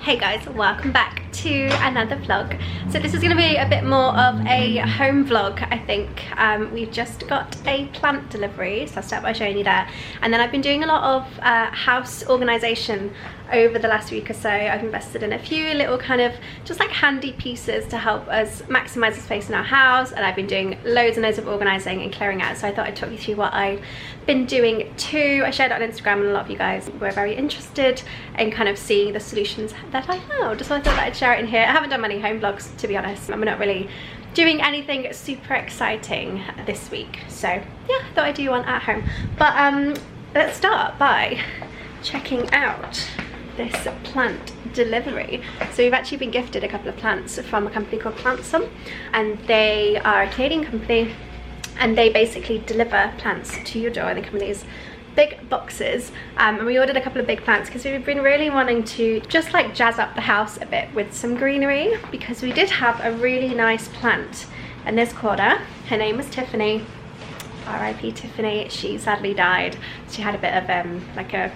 Hey guys, welcome back to another vlog. So this is going to be a bit more of a home vlog, I think. We've just got a plant delivery, so I'll start by showing you that. And then I've been doing a lot of house organisation over the last week or so. I've invested in a few little kind of just like handy pieces to help us maximise the space in our house, and I've been doing loads and loads of organising and clearing out, so I thought I'd talk you through what I've been doing too. I shared it on Instagram and a lot of you guys were very interested in kind of seeing the solutions that I found, so I thought that I'd share it in here. I haven't done many home vlogs, to be honest. I'm not really doing anything super exciting this week, so yeah, I thought I'd do one at home. But let's start by checking out this plant delivery. So we've actually been gifted a couple of plants from a company called Pantry, and they are a Canadian company, and they basically deliver plants to your door. They come in these big boxes, and we ordered a couple of big plants because we've been really wanting to just like jazz up the house a bit with some greenery, because we did have a really nice plant in this corner. Her name was Tiffany, R.I.P. Tiffany. She sadly died. She had a bit of like a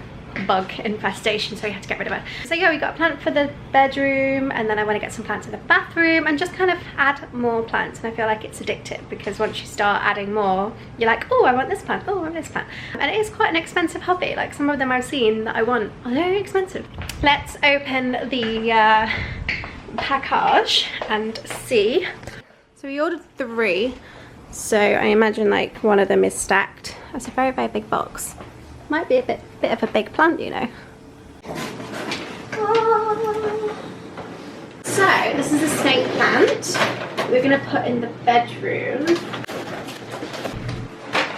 bug infestation, so we had to get rid of her. So yeah, we got a plant for the bedroom, and then I want to get some plants in the bathroom and just kind of add more plants. And I feel like it's addictive, because once you start adding more, you're like, oh, I want this plant, oh, I want this plant. And it is quite an expensive hobby. Like, some of them I've seen that I want are very expensive. Let's open the package and see. So we ordered 3, so I imagine like one of them is stacked. That's a very, very big box. Might be a bit of a big plant, you know. So this is a snake plant we're gonna put in the bedroom.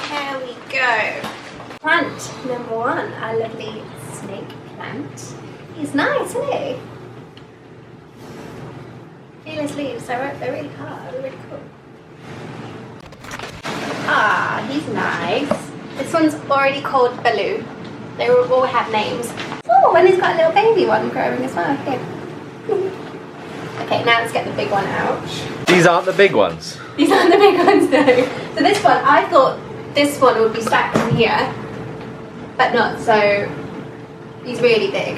There we go. Plant number 1, our lovely snake plant. He's nice, isn't he? Feel his leaves, they're really hard, they're really cool. Ah, he's nice. This one's already called Baloo. They all have names. Oh, and he's got a little baby one growing as well. Here. Okay, now let's get the big one out. These aren't the big ones? These aren't the big ones, no. So this one, I thought this one would be stacked in here, but not, so he's really big.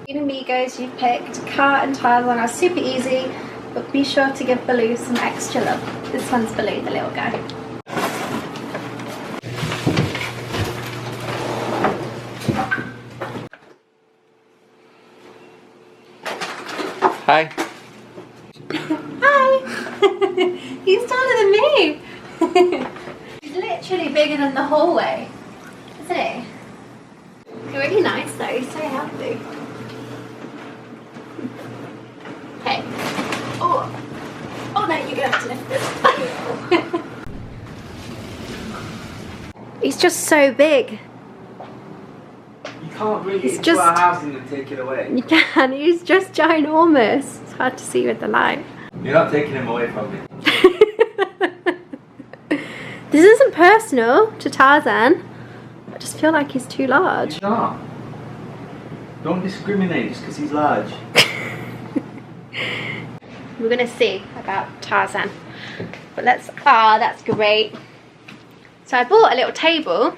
In Amigos, you've picked Car and Tarzan are super easy, but be sure to give Baloo some extra love. This one's Baloo, the little guy. Hi. Hi! He's taller than me! He's literally bigger than the hallway, isn't he? He's really nice though, he's so healthy. Okay. Oh no, you're gonna have to lift this. He's just so big. You can't really It's put just, a house in and take it away. You can, he's just ginormous. It's hard to see with the light. You're not taking him away from me. This isn't personal to Tarzan. I just feel like he's too large. He's not. Don't discriminate just because he's large. We're gonna see about Tarzan. But let's, that's great. So I bought a little table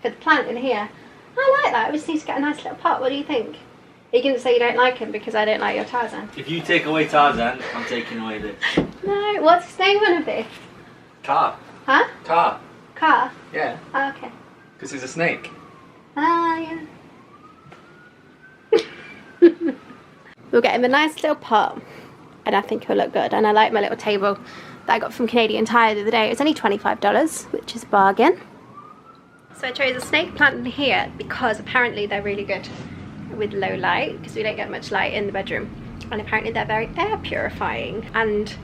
for the plant in here. I like that. We just need to get a nice little pot. What do you think? Are you going to say you don't like him because I don't like your Tarzan? If you take away Tarzan, I'm taking away this. No. What's his name going to be? Car. Huh? Car. Car? Yeah. Oh, okay. Because he's a snake. Ah, yeah. We'll get him a nice little pot, and I think he'll look good. And I like my little table that I got from Canadian Tire the other day. It was only $25, which is a bargain. So I chose a snake plant in here because apparently they're really good with low light, because we don't get much light in the bedroom, and apparently they're very air purifying, and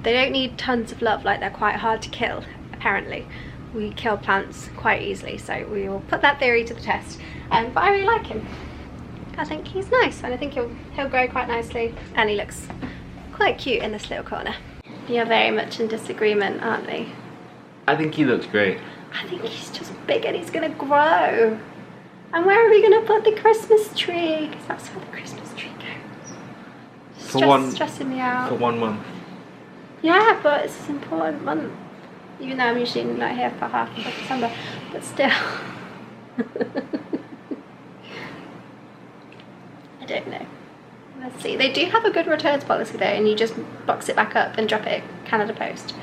they don't need tons of love. Like, they're quite hard to kill. Apparently we kill plants quite easily, so we will put that theory to the test. But I really like him. I think he's nice, and I think he'll grow quite nicely, and he looks quite cute in this little corner. You're very much in disagreement, aren't we? I think he looks great. I think he's just big and he's gonna grow. And where are we gonna put the Christmas tree? Because that's how the Christmas tree goes. Stressing me out. For 1 month. Yeah, but it's an important month. Even though I'm usually not here for half of December, but still. I don't know. Let's see. They do have a good returns policy though, and you just box it back up and drop it Canada Post.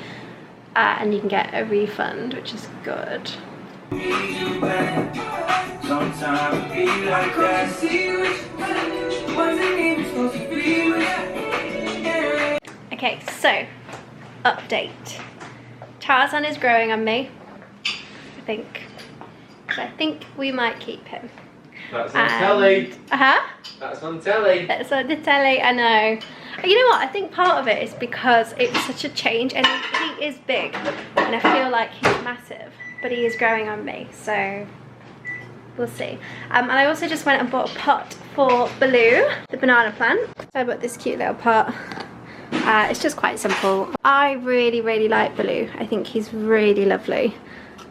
And you can get a refund, which is good. Okay, so update. Tarzan is growing on me, I think. So I think we might keep him. That's on telly. That's on telly. That's on the telly, I know. You know what, I think part of it is because it's such a change, and he is big, and I feel like he's massive, but he is growing on me, so we'll see. And I also just went and bought a pot for Baloo, the banana plant. So I bought this cute little pot. It's just quite simple. I really, really like Baloo. I think he's really lovely.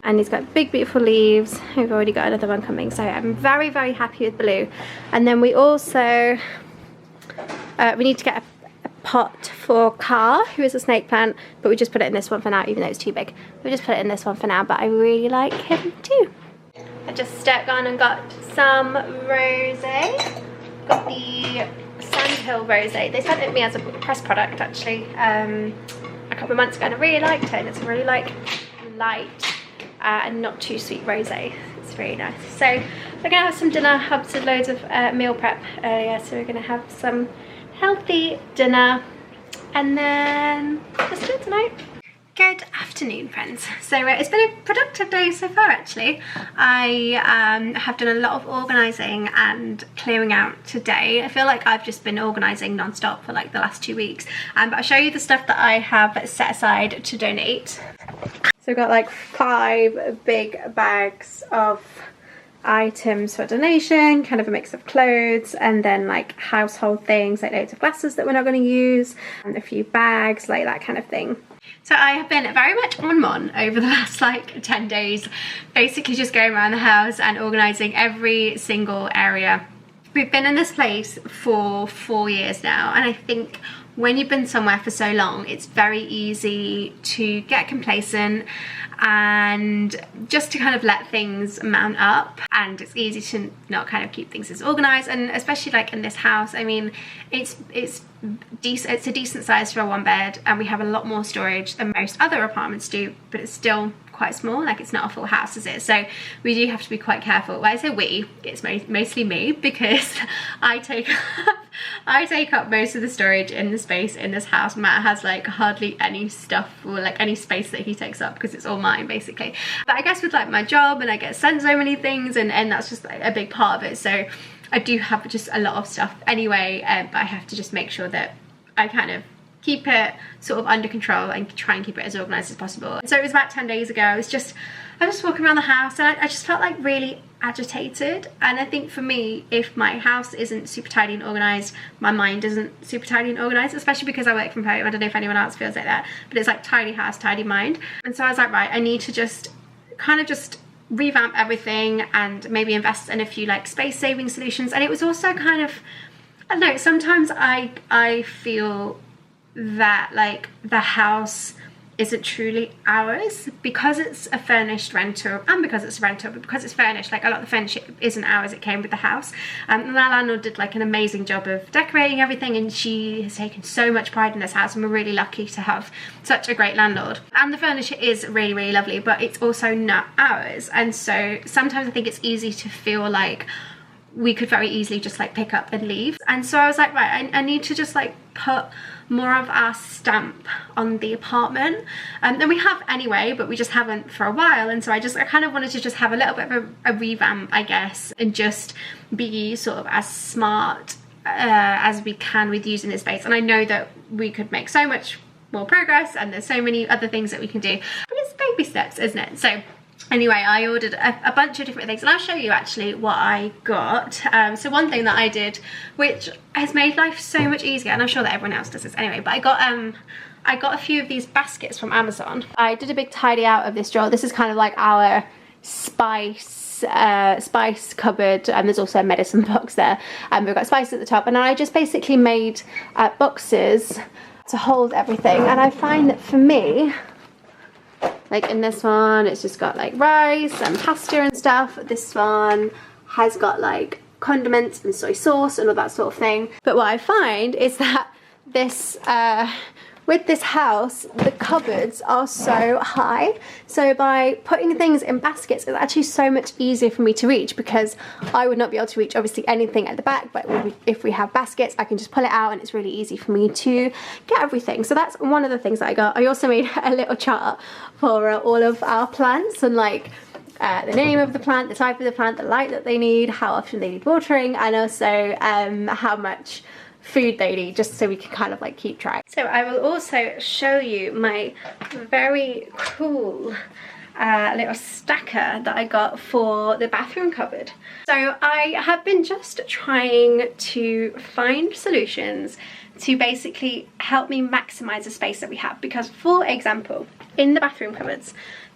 And he's got big, beautiful leaves. We've already got another one coming, so I'm very, very happy with Baloo. And then we also, we need to get a pot for Car, who is a snake plant, but we just put it in this one for now, even though it's too big. We just put it in this one for now, but I really like him too. I just stepped on and got some rosé. Got the Sandhill rosé. They sent it me as a press product actually a couple of months ago, and I really liked it. And it's really like light and not too sweet rosé. It's really nice. So we're gonna have some dinner. Hubs did loads of meal prep earlier, so we're gonna have some healthy dinner and then just do it tonight. Good afternoon, friends. So it's been a productive day so far actually. I have done a lot of organising and clearing out today. I feel like I've just been organising non-stop for like the last 2 weeks, but I'll show you the stuff that I have set aside to donate. So I've got like 5 big bags of items for donation, kind of a mix of clothes and then like household things, like loads of glasses that we're not going to use, and a few bags, like that kind of thing. So I have been very much on mon over the last like 10 days, basically just going around the house and organising every single area. We've been in this place for 4 years now, and I think when you've been somewhere for so long, it's very easy to get complacent and just to kind of let things mount up, and it's easy to not kind of keep things as organised. And especially like in this house, I mean, it's a decent size for a 1-bed, and we have a lot more storage than most other apartments do, but it's still quite small. Like, it's not a full house, is it? So we do have to be quite careful. When I say we, it's mostly me, because I take up most of the storage in the space in this house. Matt has like hardly any stuff or like any space that he takes up, because it's all mine basically. But I guess with like my job, and I get sent so many things, and that's just like a big part of it. So I do have just a lot of stuff anyway, but I have to just make sure that I kind of keep it sort of under control and try and keep it as organised as possible. So it was about 10 days ago. I was just walking around the house, and I just felt like really agitated. And I think for me, if my house isn't super tidy and organised, my mind isn't super tidy and organised, especially because I work from home. I don't know if anyone else feels like that, but it's like tidy house, tidy mind. And so I was like, right, I need to just kind of just revamp everything and maybe invest in a few like space saving solutions. And it was also kind of, I don't know, sometimes I feel that like the house isn't truly ours because it's a furnished rental, and because it's a rental, but because it's furnished, like a lot of the furniture isn't ours, it came with the house. And our landlord did like an amazing job of decorating everything, and she has taken so much pride in this house, and we're really lucky to have such a great landlord. And the furniture is really, really lovely, but it's also not ours. And so sometimes I think it's easy to feel like we could very easily just like pick up and leave. And so I was like, right, I need to just like put more of our stamp on the apartment, and we have anyway, but we just haven't for a while. And so I kind of wanted to just have a little bit of a revamp, I guess, and just be sort of as smart as we can with using this space. And I know that we could make so much more progress, and there's so many other things that we can do, but it's baby steps, isn't it? So anyway, I ordered a bunch of different things, and I'll show you actually what I got. So one thing that I did, which has made life so much easier, and I'm sure that everyone else does this anyway, but I got a few of these baskets from Amazon. I did a big tidy out of this drawer. This is kind of like our spice cupboard, and there's also a medicine box there. We've got spice at the top, and I just basically made boxes to hold everything. And I find that for me, like in this one, it's just got like rice and pasta and stuff. This one has got like condiments and soy sauce and all that sort of thing. But what I find is that this with this house, the cupboards are so high, so by putting things in baskets, it's actually so much easier for me to reach, because I would not be able to reach obviously anything at the back, but if we have baskets, I can just pull it out and it's really easy for me to get everything. So that's one of the things that I got. I also made a little chart for all of our plants, and like the name of the plant, the type of the plant, the light that they need, how often they need watering, and also how much food they need, just so we can kind of like keep track. So I will also show you my very cool little stacker that I got for the bathroom cupboard. So I have been just trying to find solutions to basically help me maximize the space that we have, because for example, in the bathroom cupboards,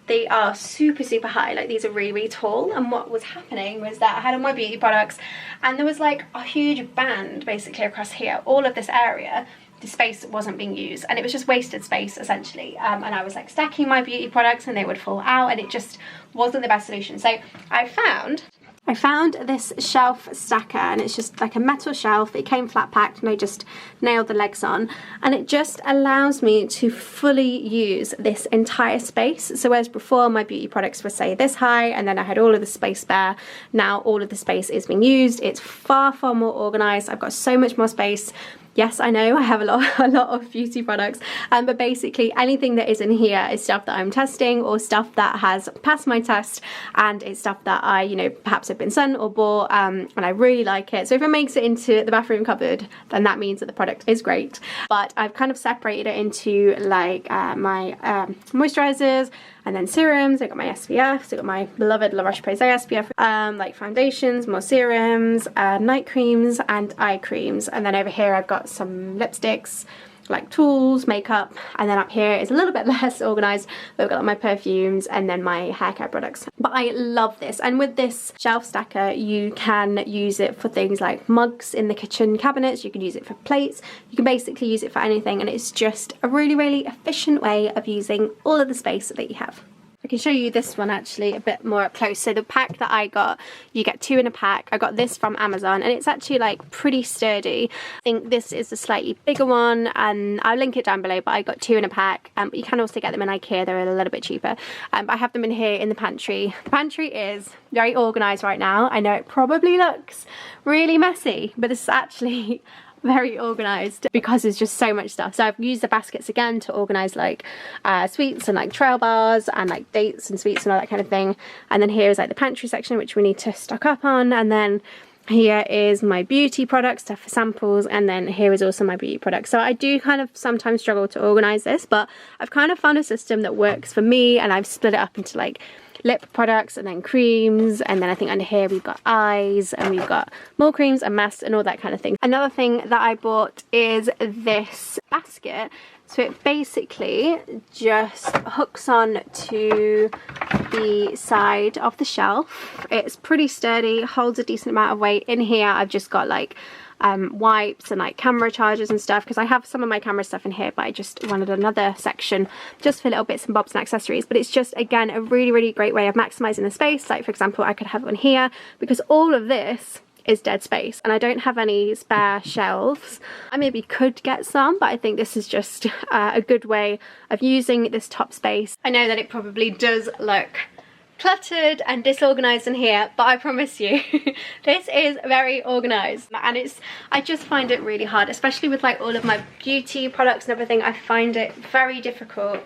they are super high, like these are really tall, and what was happening was that I had all my beauty products and there was like a huge band basically across here, all of this area, the space wasn't being used, and it was just wasted space essentially, and I was like stacking my beauty products and they would fall out, and it just wasn't the best solution. So I found this shelf stacker, and it's just like a metal shelf. It came flat packed and I just nailed the legs on, and it just allows me to fully use this entire space. So whereas before my beauty products were say this high and then I had all of the space spare, now all of the space is being used. It's far more organized. I've got so much more space. Yes, I know I have a lot of beauty products, but basically anything that is in here is stuff that I'm testing, or stuff that has passed my test, and it's stuff that I, you know, perhaps have been sent or bought, and I really like it. So if it makes it into the bathroom cupboard, then that means that the product is great. But I've kind of separated it into like my moisturizers, and then serums. I got my SPF, so I got my beloved La Roche-Posay SPF, like foundations, more serums, night creams and eye creams. And then over here I've got some lipsticks, like tools, makeup, and then up here is a little bit less organized, but I've got like my perfumes and then my hair care products. But I love this, and with this shelf stacker you can use it for things like mugs in the kitchen cabinets, you can use it for plates, you can basically use it for anything, and it's just a really efficient way of using all of the space that you have. I can show you this one actually a bit more up close. So the pack that I got, you get 2 in a pack. I got this from Amazon and it's actually like pretty sturdy. I think this is a slightly bigger one and I'll link it down below, but I got 2 in a pack. But you can also get them in IKEA, they're a little bit cheaper. But I have them in here in the pantry. The pantry is very organised right now. I know it probably looks really messy, but this is actually very organised because there's just so much stuff. So I've used the baskets again to organise like sweets and like trail bars and like dates and sweets and all that kind of thing. And then here is like the pantry section, which we need to stock up on. And then here is my beauty products, stuff for samples, and then here is also my beauty products. So I do kind of sometimes struggle to organise this, but I've kind of found a system that works for me, and I've split it up into like lip products and then creams, and then I think under here we've got eyes and we've got more creams and masks and all that kind of thing. Another thing that I bought is this basket. So it basically just hooks on to the side of the shelf. It's pretty sturdy, holds a decent amount of weight. In here I've just got like wipes and like camera chargers and stuff, because I have some of my camera stuff in here, but I just wanted another section just for little bits and bobs and accessories. But it's just, again, a really great way of maximizing the space. Like for example, I could have one here, because all of this is dead space and I don't have any spare shelves. I maybe could get some, but I think this is just a good way of using this top space. I know that it probably does look cluttered and disorganized in here, but I promise you this is very organized, and I just find it really hard, especially with like all of my beauty products and everything. I find it very difficult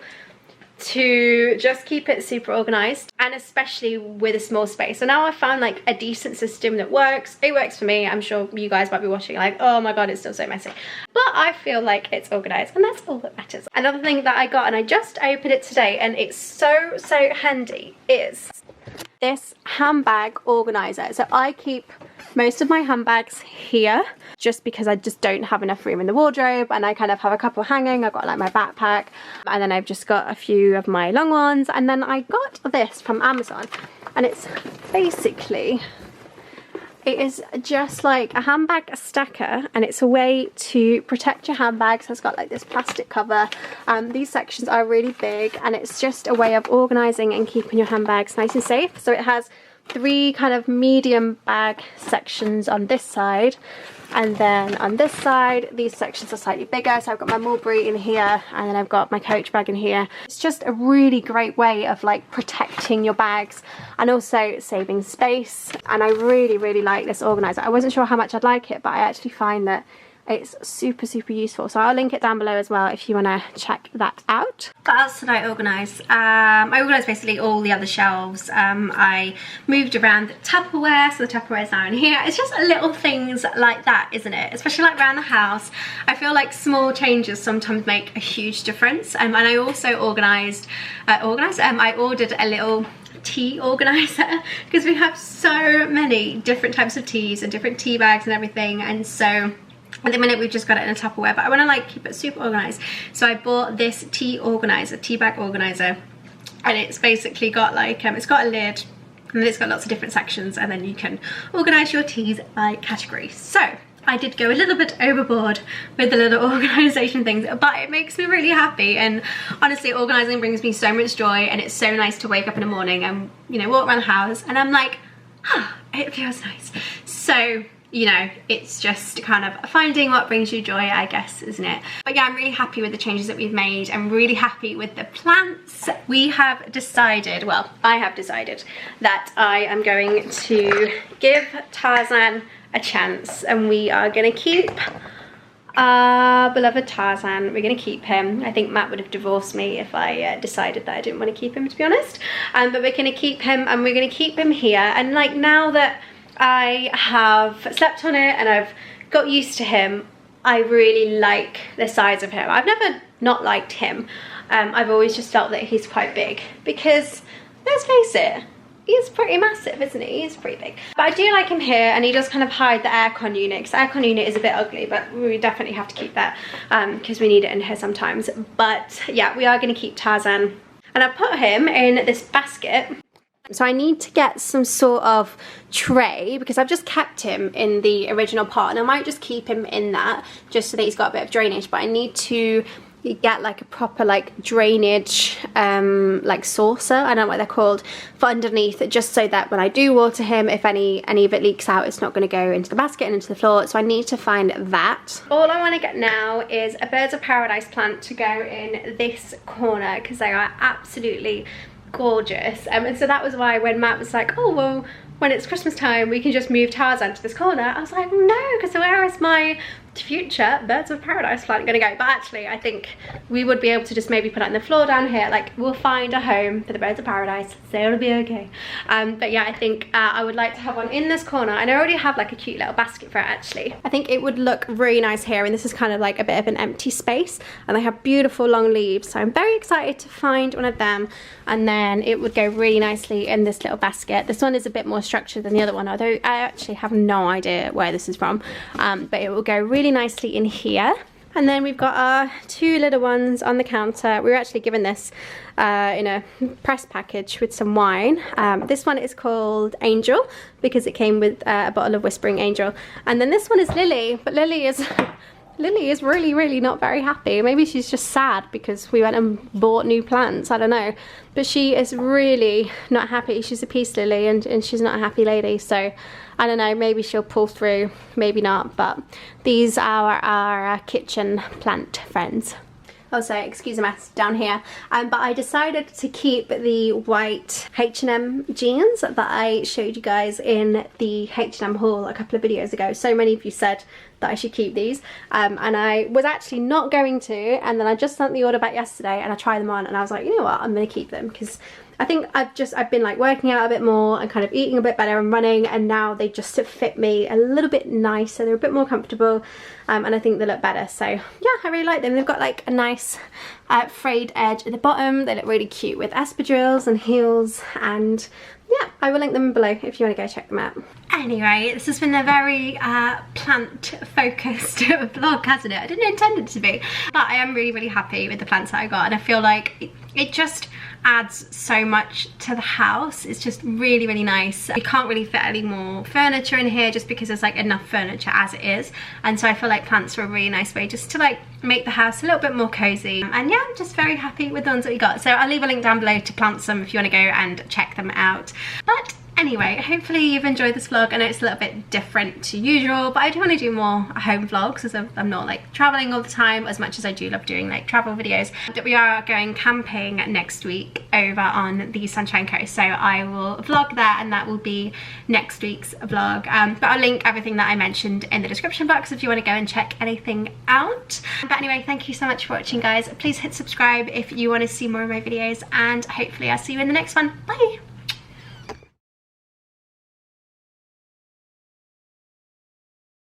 to just keep it super organized, and especially with a small space. So now I've found like a decent system that works. It works for me. I'm sure you guys might be watching like, oh my god, it's still so messy, but I feel like it's organized, and that's all that matters. Another thing that I got, and I just opened it today, and it's so handy, is this handbag organizer. So I keep most of my handbags here just because I just don't have enough room in the wardrobe, and I kind of have a couple hanging. I've got like my backpack, and then I've just got a few of my long ones, and then I got this from Amazon, and it's basically, it is just like a handbag stacker, and it's a way to protect your handbags. So it's got like this plastic cover. These sections are really big, and it's just a way of organising and keeping your handbags nice and safe. So it has 3 kind of medium bag sections on this side, and then on this side these sections are slightly bigger. So I've got my mulberry in here, and then I've got my coach bag in here. It's just a really great way of like protecting your bags and also saving space, and I really like this organizer. I wasn't sure how much I'd like it, but I actually find that it's super useful, so I'll link it down below as well if you want to check that out. What else did I organise? I organised basically all the other shelves. I moved around the Tupperware, so the Tupperware is now in here. It's just little things like that, isn't it? Especially like around the house. I feel like small changes sometimes make a huge difference. And I also I ordered a little tea organizer because we have so many different types of teas and different tea bags and everything, and so at the minute we've just got it in a Tupperware, but I want to like keep it super organized. So I bought this tea bag organizer, and it's basically got like it's got a lid, and then it's got lots of different sections, and then you can organize your teas by category. So I did go a little bit overboard with the little organization things, but it makes me really happy, and honestly organizing brings me so much joy, and it's so nice to wake up in the morning and, you know, walk around the house and I'm like, ah, it feels nice. So, you know, it's just kind of finding what brings you joy, I guess, isn't it? But yeah, I'm really happy with the changes that we've made. I'm really happy with the plants. We have decided, well, I have decided that I am going to give Tarzan a chance, and we are going to keep our beloved Tarzan. We're going to keep him. I think Matt would have divorced me if I decided that I didn't want to keep him, to be honest. But we're going to keep him, and we're going to keep him here. And like, now that I have slept on it and I've got used to him, I really like the size of him. I've never not liked him. I've always just felt that he's quite big, because let's face it, he's pretty massive, isn't he? He's pretty big. But I do like him here, and he does kind of hide the aircon unit, because the aircon unit is a bit ugly, but we definitely have to keep that because we need it in here sometimes. But yeah, we are going to keep Tarzan, and I put him in this basket. So I need to get some sort of tray, because I've just kept him in the original pot, and I might just keep him in that just so that he's got a bit of drainage. But I need to get like a proper like drainage like saucer, I don't know what they're called, for underneath, just so that when I do water him, if any of it leaks out, it's not going to go into the basket and into the floor. So I need to find that. All I want to get now is a Birds of Paradise plant to go in this corner, because they are absolutely gorgeous. And so that was why when Matt was like, oh well, when it's Christmas time we can just move Tarzan to this corner, I was like, no, because where is my future Birds of Paradise plant gonna go? But actually I think we would be able to just maybe put it on the floor down here. Like, we'll find a home for the Birds of Paradise, so it'll be okay. But yeah, I think I would like to have one in this corner, and I already have like a cute little basket for it actually. I think it would look really nice here, and this is kind of like a bit of an empty space, and they have beautiful long leaves, so I'm very excited to find one of them, and then it would go really nicely in this little basket. This one is a bit more structured than the other one, although I actually have no idea where this is from, but it will go really nicely in here. And then we've got our 2 little ones on the counter. We were actually given this in a press package with some wine. This one is called Angel, because it came with a bottle of Whispering Angel. And then this one is Lily, but Lily is really not very happy. Maybe she's just sad because we went and bought new plants, I don't know. But she is really not happy. She's a peace lily, and she's not a happy lady, so I don't know, maybe she'll pull through, maybe not. But these are our kitchen plant friends. Also, excuse the mess down here, but I decided to keep the white H&M jeans that I showed you guys in the H&M haul a couple of videos ago. So many of you said that I should keep these, and I was actually not going to, and then I just sent the order back yesterday, and I tried them on, and I was like, you know what, I'm gonna keep them, because I think I've been like working out a bit more and kind of eating a bit better and running, and now they just fit me a little bit nicer. They're a bit more comfortable, and I think they look better. So yeah, I really like them. They've got like a nice frayed edge at the bottom. They look really cute with espadrilles and heels, and yeah, I will link them below if you want to go check them out. Anyway, this has been a very plant focused vlog, hasn't it? I didn't intend it to be, but I am really happy with the plants that I got, and I feel like it just adds so much to the house. It's just really nice. We can't really fit any more furniture in here just because there's like enough furniture as it is, and so I feel like plants are a really nice way just to like make the house a little bit more cozy. And yeah, I'm just very happy with the ones that we got, so I'll leave a link down below to plant some if you want to go and check them out. But Anyway, hopefully you've enjoyed this vlog. I know it's a little bit different to usual, but I do want to do more home vlogs as I'm not like traveling all the time as much as I do love doing like travel videos. But we are going camping next week over on the Sunshine Coast, so I will vlog that, and that will be next week's vlog. But I'll link everything that I mentioned in the description box if you want to go and check anything out. But anyway, thank you so much for watching, guys. Please hit subscribe if you want to see more of my videos, and hopefully I'll see you in the next one. Bye!